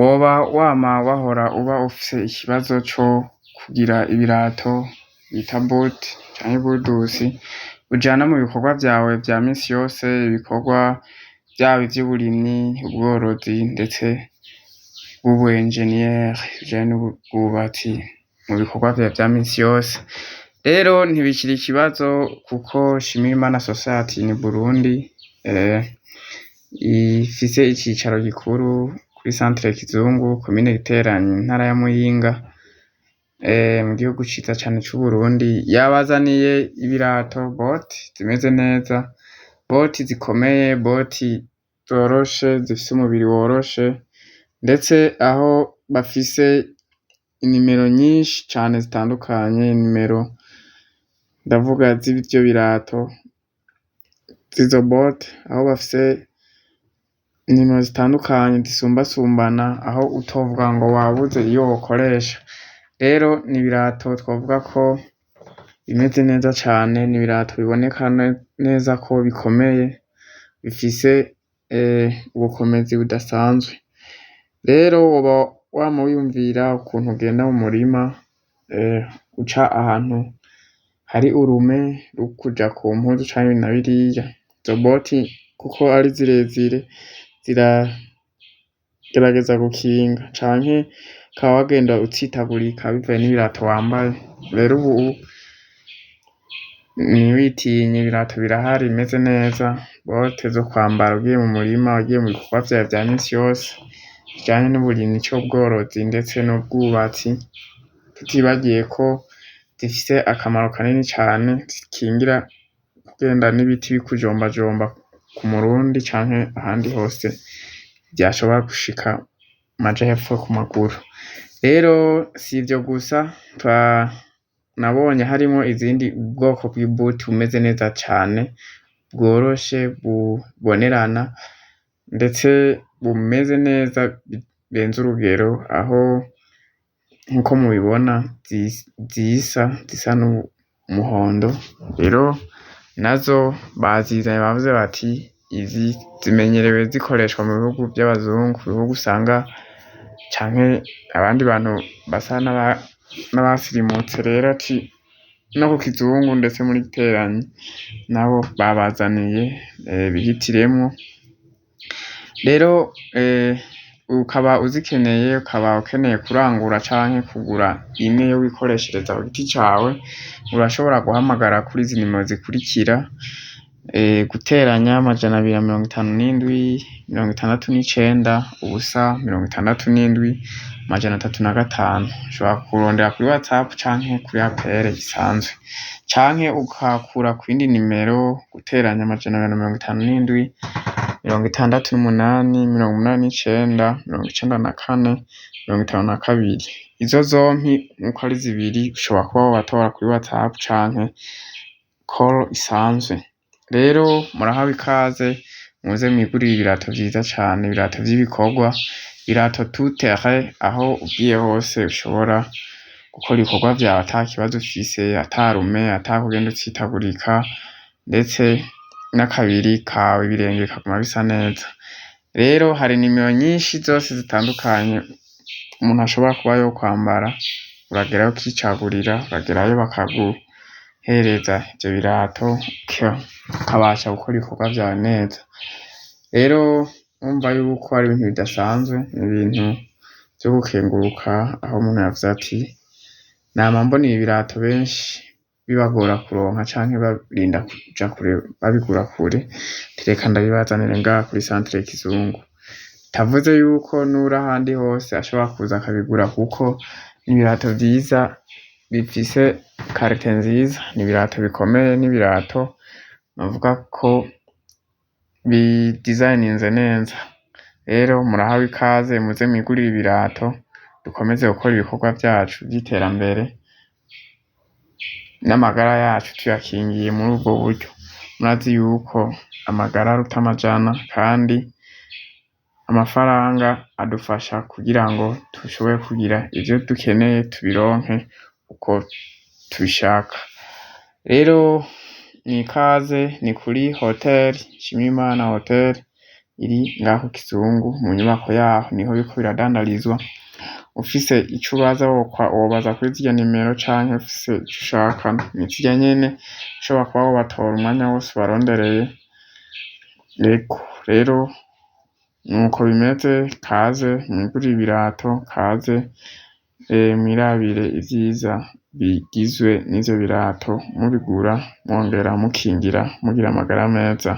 woba wama wahora uba ufise ikibazo co kugira ibirato bita bote canke budusi ujana mu bikorwa vyawe vya misi yose, ibikorwa vyaba ivy'uburimyi, ubworozi ndetse ubu enjeniyere bijanye n'ubwubatsi mu bikorwa vyawe vya misi yose. Rero ntibikiri ikibazo kuko Shimirimana Society ni Burundi ifise icicaro gikuru kuri Centre Kizungu, komine Giteranyi, intara ya Muyinga, mu gihugu ciza cane c'Uburundi. Yabazaniye ibirato bote zimeze neza, bote zikomeye, bote zoroshe zifise umubiri woroshe, ndetse aho bafise inimero nyinshi cane zitandukanye, inimero ndavuga z'ivyo birato zizo bote, aho bafise inimero zitandukanye zisumbasumbana, aho utovuga ngo wabuze iyo wokoresha. Rero ni ibirato twovuga ko bimeze neza cane, ni ibirato biboneka neza ko bikomeye, bifise ubukomezi budasanzwe. Rero woba wama wiyumvira ukuntu ugenda mu murima uca ahantu hari urume rukuja ku mpuzu canke ibi na biriya, izo bote kuko ari zirezire ziragerageza gukinga, canke ukaba wagenda utsitagurika bivanye n'ibirato wambaye. Rero ubu ntiwitinye, ibirato birahari bimeze neza, bote zo kwambara ugiye mu murima, ugiye mu bikorwa vyawe vya misi yose bijanye n'uburimyi, c'ubworozi ndetse n'ubwubatsi, tutibagiye ko zifise akamaro kanini cane, zikingira kugenda n'ibiti bikujombajomba ku murundi canke ahandi hose vyashobora gushika amaja hepfo ku maguru. Rero sivyo gusa, nabonye harimwo izindi bwoko bw'ibote bumeze neza cane, bworoshe, bubonerana, ndetse bumeze neza birenze urugero, aho nkuko mubibona zisa n'umuhondo. Rero nazo bazizanye bavuze bati izi zimenyerewe zikoreshwa mu bihugu vy'abazungu, ibihugu usanga canke abandi bantu basa n'abasirimutse. Rero ati no ku Kizungu ndetse muri Giteranyi nabo babazaniye bihitiremwo. Rero ukaba uzikeneye, ukaba ukeneye kurangura canke kugura imwe yo wikoreshereza ku giti cawe, urashobora guhamagara kuri izi nimero zikurikira: guteranya 257 69 ubusa 365. Ushobora kurondera kuri WhatsApp canke kuri APR isanzwe, canke ukakura kw'indi nimero guteranya 257 68 89 94 52. Izo zompi uko ari zibiri ushobora kuba wobatora kuri WhatsApp canke call isanzwe. Rero murahawe ikaze, muze mwigurire ibirato vyiza cane, ibirato vy'ibikorwa, ibirato tout terrain, aho ugiye hose ushobora gukora ibikorwa vyawe ata kibazo ufise, ata rume, ata kugenda utsitagurika, ndetse n'akabiri kawe ibirenge bikaguma bisa neza. Rero hari nimero nyinshi zose zitandukanye umuntu ashobora kuba yokwambara, uragerayo ukicagurira, uragerayo bakaguhereza ivyo birato, ukabasha gukora ibikorwa vyawe neza. Rero urumva yuko ari ibintu bidasanzwe, ni ibintu vyo gukenguruka, aho umuntu yavuze ati nama mbona ibi birato benshi bibagora kuronka canke barinda kuja kure babigura kure, reka ndabibazanire ngaha kuri Centre Kizungu. Bitavuze yuko n'uri ahandi hose ashobora kuza akabigura, kuko n'ibirato vyiza bifise karite nziza, n'ibirato bikomeye, n'ibirato navuga ko bidizayininze neza. Rero murahawe ikaze, muze mwigurire ibirato, dukomeze gukora ibikorwa vyacu vy'iterambere, n'amagara yacu tuyakingiye muri ubwo buryo. Murazi yuko amagara aruta amajana, kandi amafaranga adufasha kugira ngo dushobore kugira ivyo dukeneye tubironke uko tubishaka. Rero ni ikaze, ni kuri Hotel Shimirimana Hotel iri ngaho Kizungu mu nyubako yaho niho biriko biradandarizwa. Ufise ico ubaza wobaza kuri zirya nimero canke ufise ico ushaka ni zirya nyene ushobora kuba wobatora umwanya wose ubarondereye. Yego rero nuko bimeze, kaze mwigurire ibirato, kaze mwirabire ivyiza bigizwe n'ivyo birato, mubigura mwongera mukingira mugira amagara meza.